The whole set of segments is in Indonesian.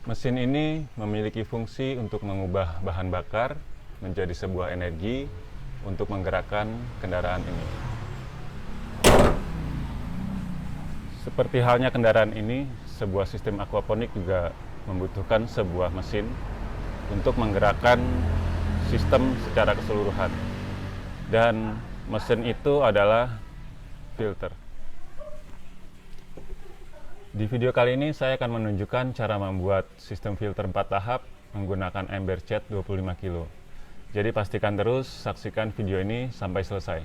Mesin ini memiliki fungsi untuk mengubah bahan bakar menjadi sebuah energi untuk menggerakkan kendaraan ini. Seperti halnya kendaraan ini, sebuah sistem aquaponik juga membutuhkan sebuah mesin untuk menggerakkan sistem secara keseluruhan. Dan mesin itu adalah filter. Di video kali ini saya akan menunjukkan cara membuat sistem filter 4 tahap menggunakan ember cat 25 kg. Jadi pastikan terus saksikan video ini sampai selesai.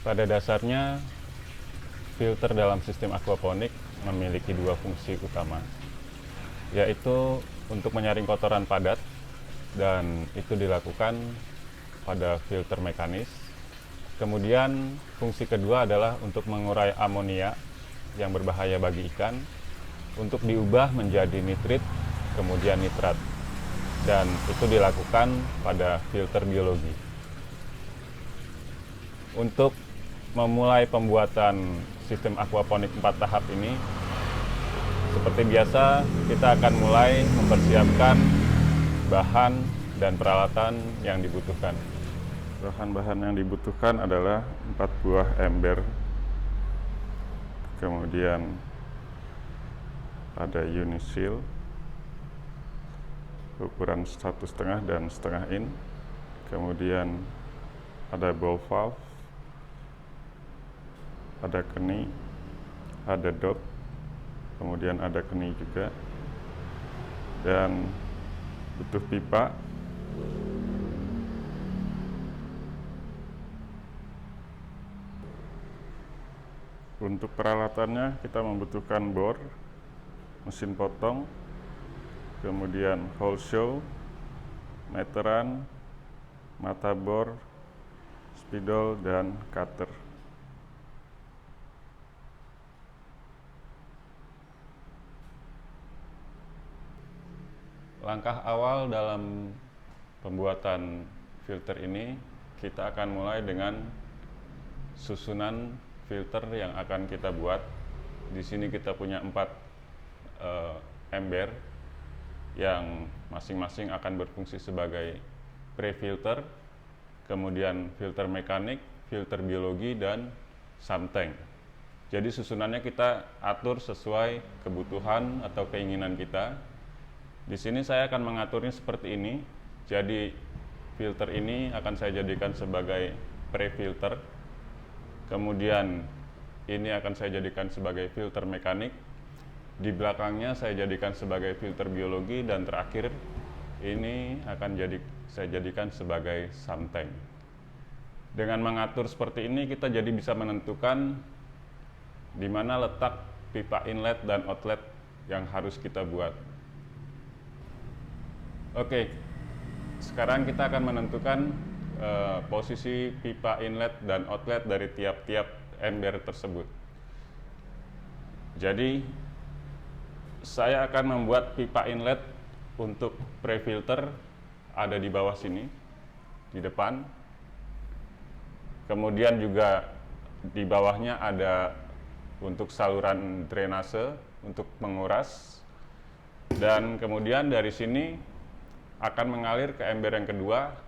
Pada dasarnya, filter dalam sistem aquaponik memiliki dua fungsi utama, yaitu untuk menyaring kotoran padat, dan itu dilakukan pada filter mekanis. Kemudian fungsi kedua adalah untuk mengurai amonia yang berbahaya bagi ikan, untuk diubah menjadi nitrit, kemudian nitrat, dan itu dilakukan pada filter biologi. Untuk memulai pembuatan sistem aquaponik 4 tahap ini, seperti biasa kita akan mulai mempersiapkan bahan dan peralatan yang dibutuhkan. Bahan-bahan yang dibutuhkan adalah 4 buah ember, kemudian ada unisil ukuran 1,5 dan 1,5 in, kemudian ada ball valve, ada keni, ada dot, kemudian ada keni juga, dan butuh pipa, untuk peralatannya kita membutuhkan bor, mesin potong, kemudian hole show, meteran, mata bor, spidol, dan cutter. Langkah awal dalam pembuatan filter ini, kita akan mulai dengan susunan filter yang akan kita buat. Di sini kita punya 4 ember yang masing-masing akan berfungsi sebagai pre-filter, kemudian filter mekanik, filter biologi, dan samtank. Jadi susunannya kita atur sesuai kebutuhan atau keinginan kita. Di sini saya akan mengaturnya seperti ini. Jadi filter ini akan saya jadikan sebagai pre-filter. Kemudian ini akan saya jadikan sebagai filter mekanik. Di belakangnya saya jadikan sebagai filter biologi, dan terakhir ini akan saya jadikan sebagai samtank. Dengan mengatur seperti ini, kita jadi bisa menentukan di mana letak pipa inlet dan outlet yang harus kita buat. Oke, sekarang kita akan menentukan posisi pipa inlet dan outlet dari tiap-tiap ember tersebut. Jadi, saya akan membuat pipa inlet untuk pre-filter ada di bawah sini, di depan. Kemudian juga di bawahnya ada untuk saluran drainase untuk menguras. Dan kemudian dari sini akan mengalir ke ember yang kedua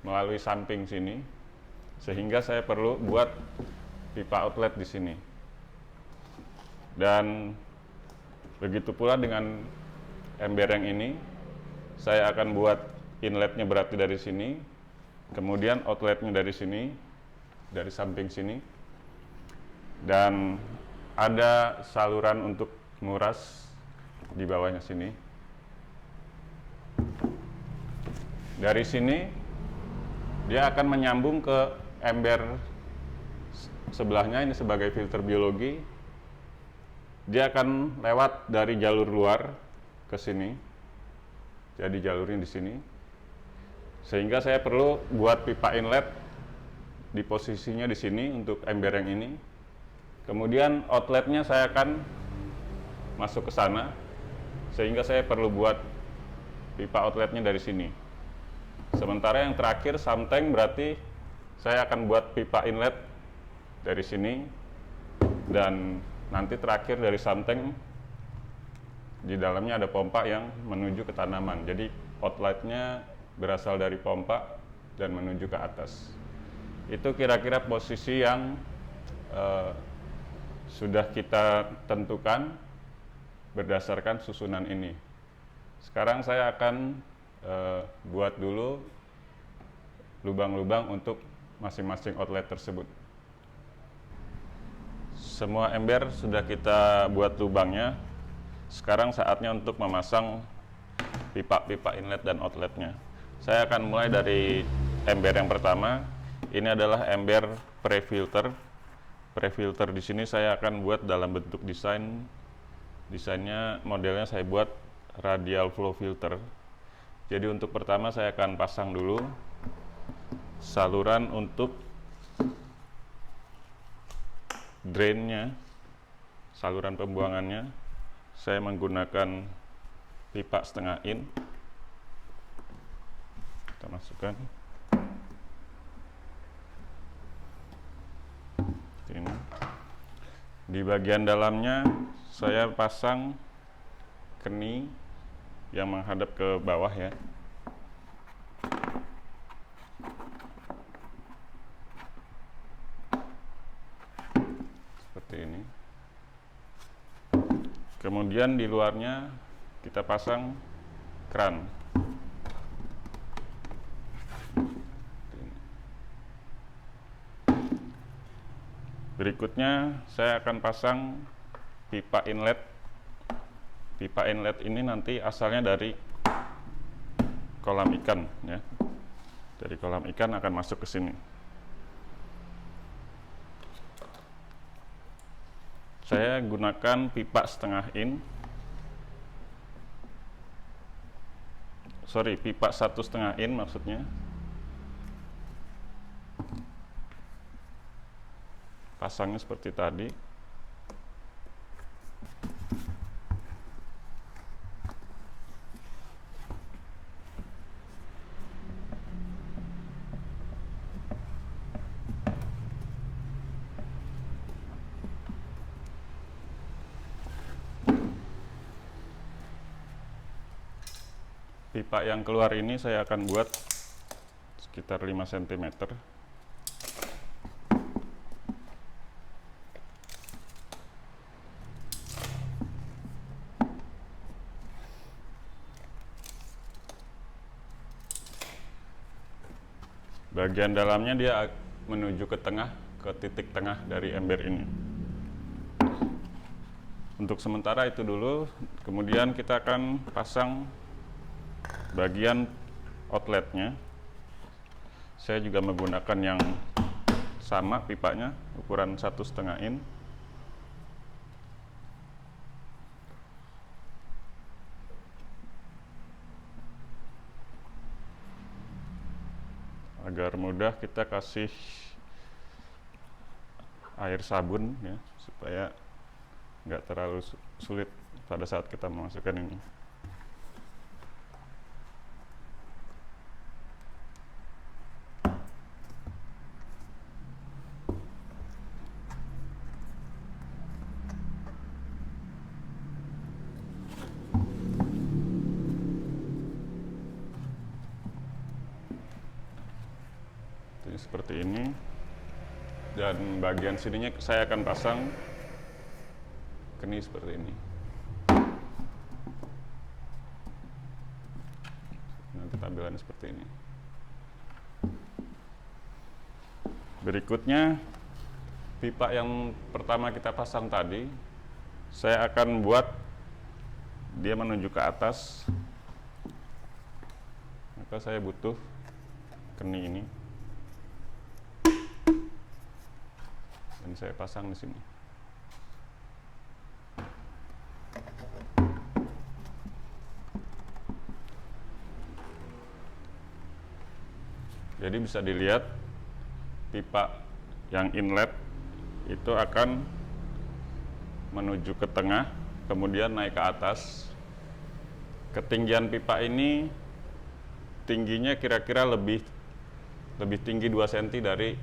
melalui samping sini, sehingga saya perlu buat pipa outlet di sini. Dan begitu pula dengan ember yang ini, saya akan buat inletnya berarti dari sini, kemudian outletnya dari sini, dari samping sini, dan ada saluran untuk nguras di bawahnya sini. Dari sini dia akan menyambung ke ember sebelahnya, ini sebagai filter biologi. Dia akan lewat dari jalur luar ke sini. Jadi jalurnya di sini. Sehingga saya perlu buat pipa inlet di posisinya di sini untuk ember yang ini. Kemudian outletnya saya akan masuk ke sana, sehingga saya perlu buat pipa outletnya dari sini. Sementara yang terakhir samtank berarti saya akan buat pipa inlet dari sini, dan nanti terakhir dari something di dalamnya ada pompa yang menuju ke tanaman. Jadi outletnya berasal dari pompa dan menuju ke atas. Itu kira-kira posisi yang sudah kita tentukan berdasarkan susunan ini. Sekarang saya akan buat dulu lubang-lubang untuk masing-masing outlet tersebut. Semua ember sudah kita buat lubangnya. Sekarang saatnya untuk memasang pipa-pipa inlet dan outletnya. Saya akan mulai dari ember yang pertama. Ini adalah ember pre-filter. Pre-filter di sini saya akan buat dalam bentuk desain. Desainnya, modelnya saya buat radial flow filter. Jadi untuk pertama saya akan pasang dulu saluran untuk drainnya, saluran pembuangannya. Saya menggunakan pipa setengah in. Kita masukkan ini. Di bagian dalamnya saya pasang keni yang menghadap ke bawah ya. Seperti ini. Kemudian di luarnya kita pasang keran. Berikutnya saya akan pasang pipa inlet. Pipa inlet ini nanti asalnya dari kolam ikan ya. Dari kolam ikan akan masuk ke sini. Saya gunakan pipa setengah in. Sorry, pipa 1,5 in maksudnya. Pasangnya seperti tadi. Pipa yang keluar ini saya akan buat sekitar 5 cm. Bagian dalamnya dia menuju ke tengah, ke titik tengah dari ember ini. Untuk sementara itu dulu, kemudian kita akan pasang bagian outletnya. Saya juga menggunakan yang sama pipanya, ukuran 1,5 in. Agar mudah kita kasih air sabun ya, supaya nggak terlalu sulit pada saat kita memasukkan ini. Seperti ini, dan bagian sininya saya akan pasang keni seperti ini. Nanti tampilannya seperti ini. Berikutnya, pipa yang pertama kita pasang tadi, saya akan buat dia menuju ke atas. Maka saya butuh keni ini. Dan saya pasang di sini. Jadi bisa dilihat pipa yang inlet itu akan menuju ke tengah, kemudian naik ke atas. Ketinggian pipa ini tingginya kira-kira lebih lebih tinggi 2 cm dari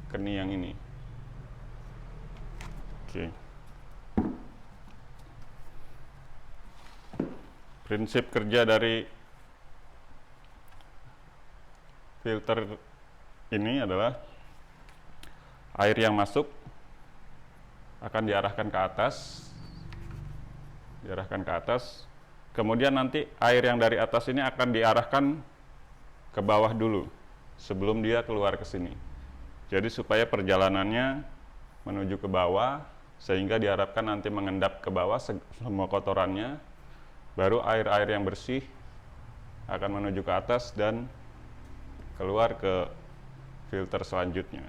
keni yang ini. Oke. Prinsip kerja dari filter ini adalah air yang masuk akan diarahkan ke atas, kemudian nanti air yang dari atas ini akan diarahkan ke bawah dulu sebelum dia keluar ke sini. Jadi supaya perjalanannya menuju ke bawah, sehingga diharapkan nanti mengendap ke bawah semua kotorannya, baru air-air yang bersih akan menuju ke atas dan keluar ke filter selanjutnya.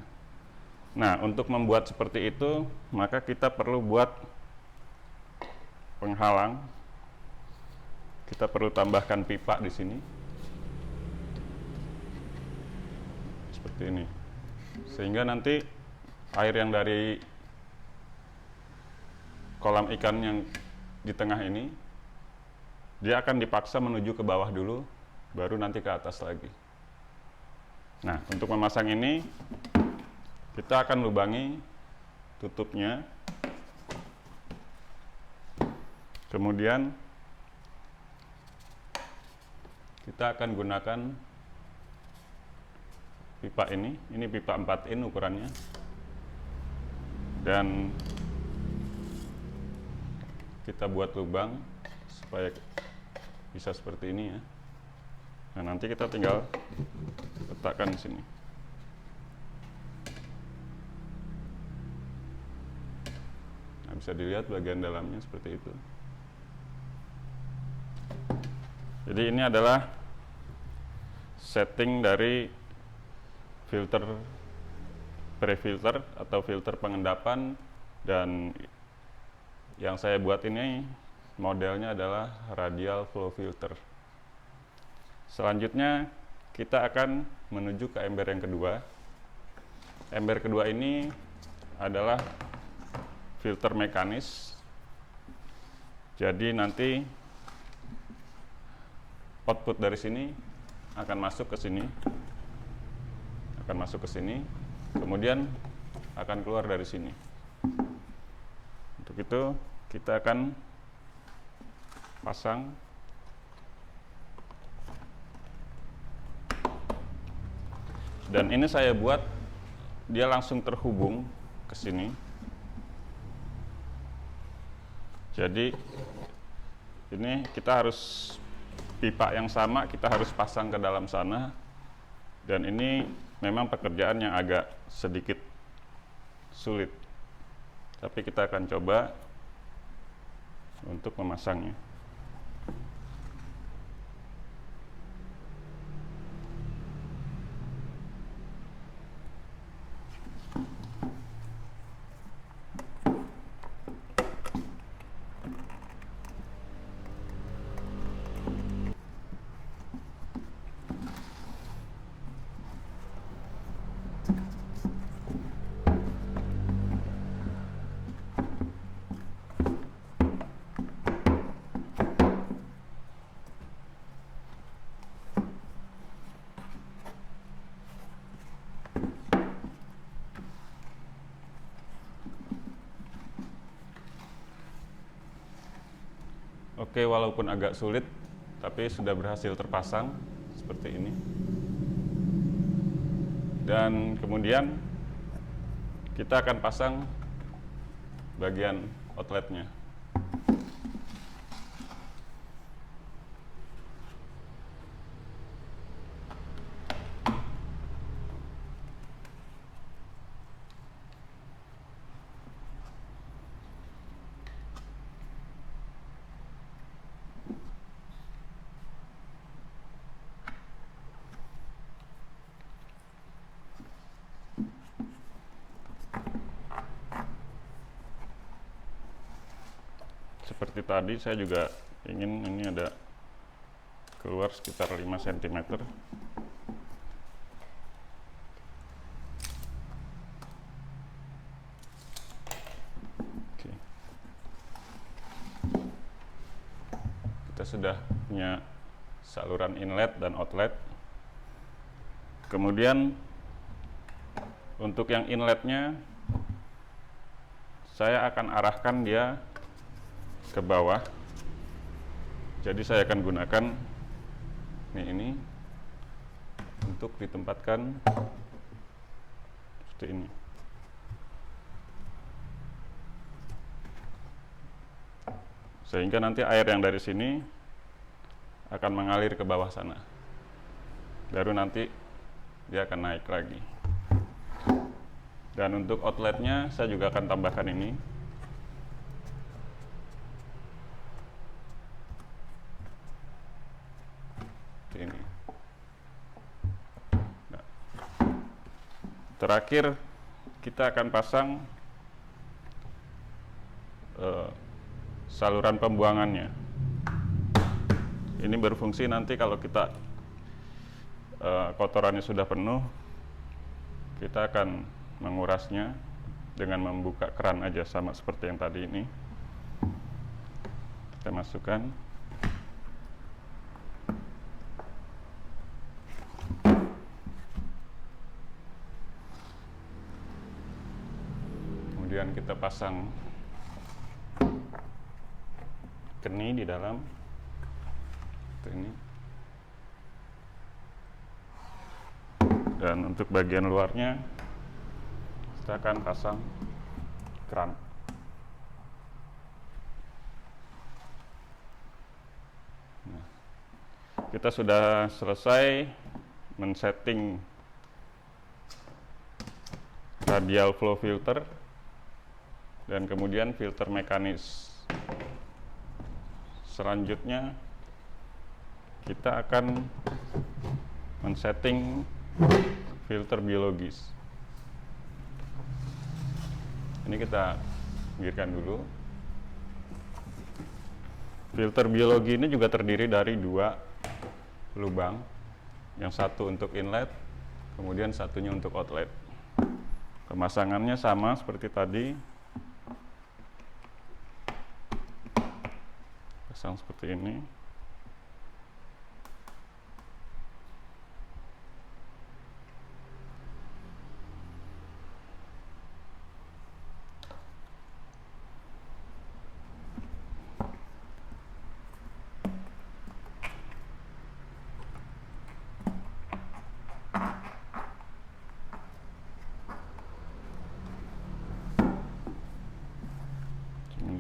Nah, untuk membuat seperti itu, maka kita perlu buat penghalang. Kita perlu tambahkan pipa di sini. Seperti ini. Sehingga nanti air yang dari kolam ikan yang di tengah ini, dia akan dipaksa menuju ke bawah dulu, baru nanti ke atas lagi. Nah, untuk memasang ini, kita akan lubangi tutupnya. Kemudian, kita akan gunakan pipa ini pipa 4 in ukurannya. Dan kita buat lubang supaya bisa seperti ini ya. Nah, nanti kita tinggal letakkan di sini. Nah, bisa dilihat bagian dalamnya seperti itu. Jadi ini adalah setting dari filter pre-filter atau filter pengendapan, dan yang saya buat ini modelnya adalah radial flow filter. Selanjutnya kita akan menuju ke ember yang kedua. Ember kedua ini adalah filter mekanis. Jadi nanti output dari sini akan masuk ke sini. Kemudian akan keluar dari sini. Untuk itu kita akan pasang dan ini saya buat dia langsung terhubung ke sini. Jadi ini kita harus pipa yang sama kita harus pasang ke dalam sana, dan ini memang pekerjaan yang agak sedikit sulit, tapi kita akan coba untuk memasangnya. Oke, walaupun agak sulit, tapi sudah berhasil terpasang seperti ini. Dan kemudian kita akan pasang bagian outletnya. Seperti tadi saya juga ingin ini ada keluar sekitar 5 cm. Oke. Kita sudah punya saluran inlet dan outlet. Kemudian untuk yang inletnya saya akan arahkan dia ke bawah. Jadi saya akan gunakan ini untuk ditempatkan seperti ini. Sehingga nanti air yang dari sini akan mengalir ke bawah sana. Baru nanti dia akan naik lagi. Dan untuk outletnya saya juga akan tambahkan ini. Ini. Nah. Terakhir kita akan pasang saluran pembuangannya. Ini berfungsi nanti kalau kita kotorannya sudah penuh, kita akan mengurasnya dengan membuka keran aja, sama seperti yang tadi ini. Kita masukkan. Kemudian kita pasang keni di dalam. Ini. Dan untuk bagian luarnya kita akan pasang keran. Nah, kita sudah selesai men-setting radial flow filter dan kemudian filter mekanis. Selanjutnya kita akan men-setting filter biologis. Ini kita pinggirkan dulu. Filter biologi ini juga terdiri dari 2 lubang. Yang satu untuk inlet, kemudian satunya untuk outlet. Pemasangannya sama seperti tadi. Pasang seperti ini.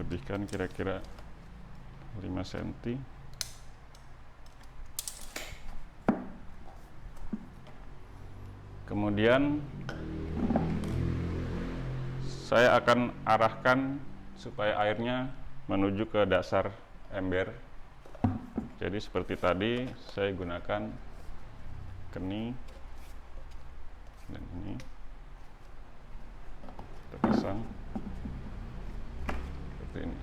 Lebihkan kira-kira 5 cm. Kemudian saya akan arahkan supaya airnya menuju ke dasar ember. Jadi seperti tadi saya gunakan keni dan ini kita pasang seperti ini.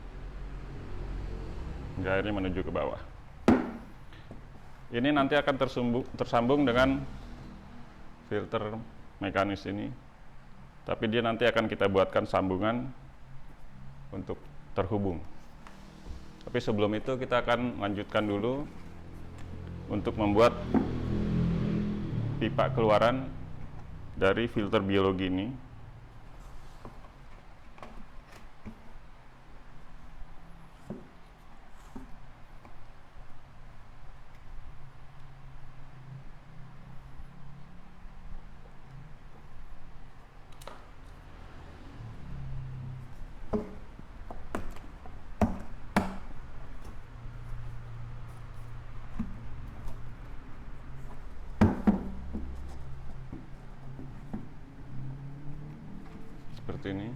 Hingga airnya menuju ke bawah. Ini nanti akan tersambung dengan filter mekanis ini. Tapi dia nanti akan kita buatkan sambungan untuk terhubung. Tapi sebelum itu kita akan lanjutkan dulu untuk membuat pipa keluaran dari filter biologi ini. Seperti ini.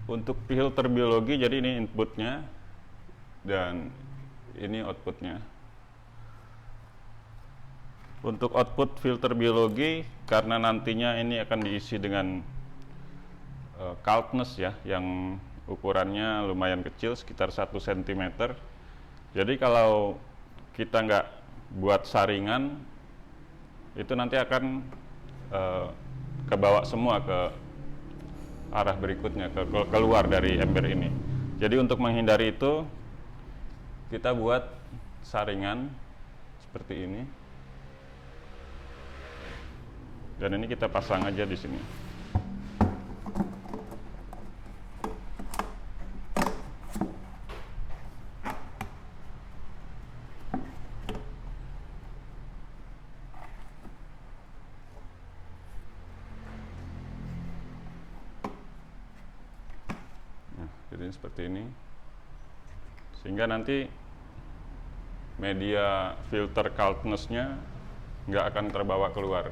Untuk filter biologi, jadi ini inputnya dan ini outputnya. Untuk output filter biologi, karena nantinya ini akan diisi dengan kalknes ya, yang ukurannya lumayan kecil, sekitar 1 cm. Jadi kalau kita nggak buat saringan, itu nanti akan kebawa semua ke arah berikutnya, keluar dari ember ini. Jadi untuk menghindari itu, kita buat saringan seperti ini. Dan ini kita pasang aja di sini. Jadi seperti ini, sehingga nanti media filter coldness-nya nggak akan terbawa keluar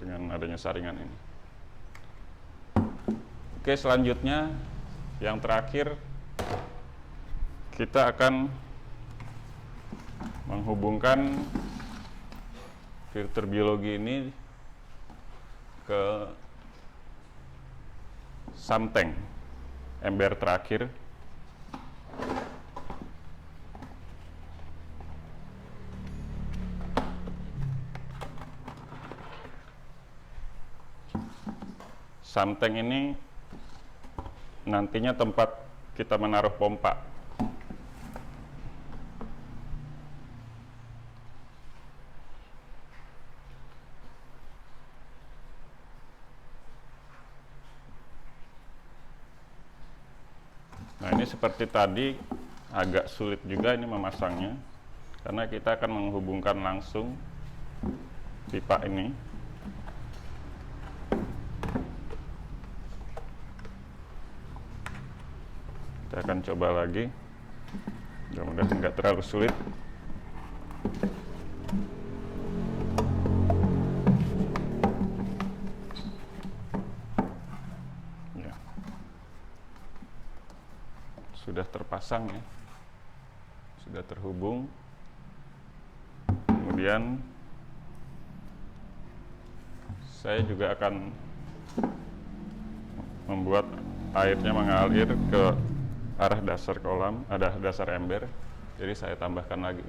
dengan adanya saringan ini. Oke, selanjutnya yang terakhir kita akan menghubungkan filter biologi ini ke samteng ember terakhir. Samteng ini nantinya tempat kita menaruh pompa. Nah, ini seperti tadi agak sulit juga ini memasangnya, karena kita akan menghubungkan langsung pipa ini. Kita akan coba lagi, mudah-mudahan nggak terlalu sulit. Ya. Sudah terpasang ya, sudah terhubung. Kemudian saya juga akan membuat airnya mengalir ke arah dasar kolam, ada dasar ember. Jadi saya tambahkan lagi.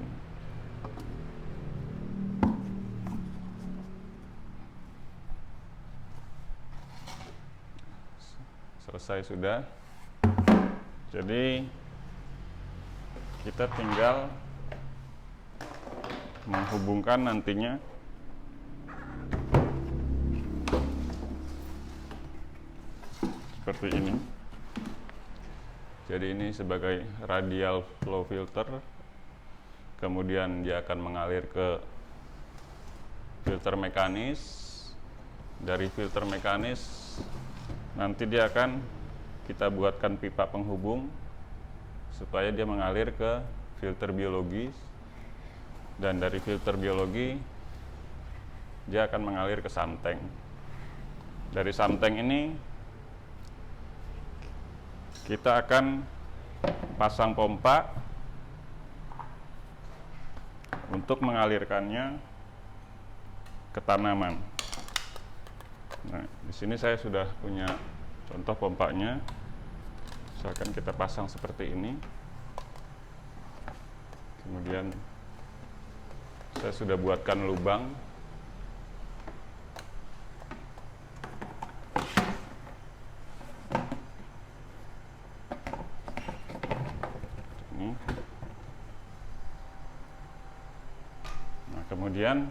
Selesai sudah. Jadi kita tinggal menghubungkan nantinya seperti ini. Jadi ini sebagai radial flow filter, kemudian dia akan mengalir ke filter mekanis. Dari filter mekanis nanti dia akan kita buatkan pipa penghubung supaya dia mengalir ke filter biologi, dan dari filter biologi dia akan mengalir ke samteng. Dari samteng ini kita akan pasang pompa untuk mengalirkannya ke tanaman. Nah, di sini saya sudah punya contoh pompanya. Misalkan kita pasang seperti ini. Kemudian saya sudah buatkan lubang. Nah, kemudian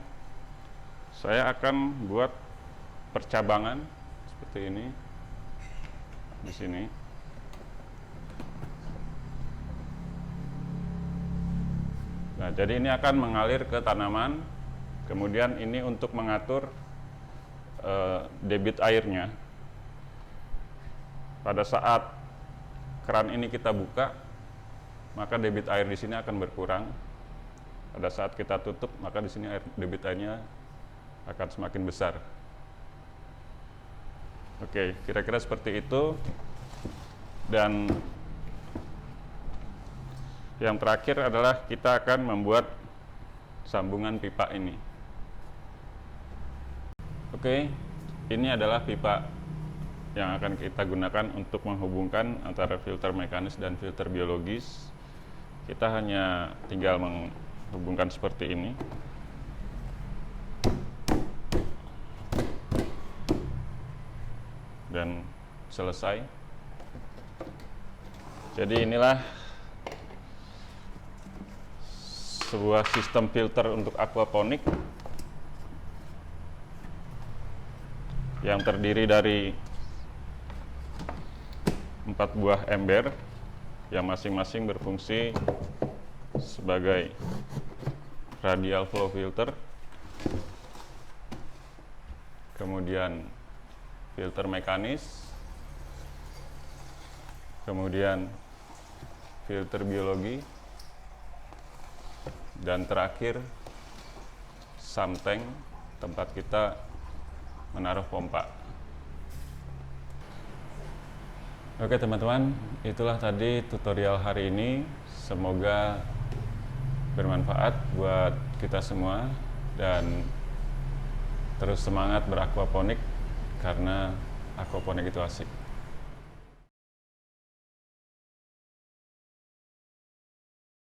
saya akan buat percabangan seperti ini di sini. Nah, jadi ini akan mengalir ke tanaman. Kemudian ini untuk mengatur debit airnya. Pada saat keran ini kita buka, maka debit air di sini akan berkurang. Pada saat kita tutup, maka di sini debit airnya akan semakin besar. Oke, kira-kira seperti itu. Dan yang terakhir adalah kita akan membuat sambungan pipa ini. Oke, ini adalah pipa yang akan kita gunakan untuk menghubungkan antara filter mekanis dan filter biologis. Kita hanya tinggal menghubungkan seperti ini. Dan selesai. Jadi inilah sebuah sistem filter untuk aquaponik yang terdiri dari 4 buah ember yang masing-masing berfungsi sebagai radial flow filter, kemudian filter mekanis, kemudian filter biologi, dan terakhir sump tank tempat kita menaruh pompa. Oke teman-teman, itulah tadi tutorial hari ini. Semoga bermanfaat buat kita semua dan terus semangat beraquaponik karena aquaponik itu asik.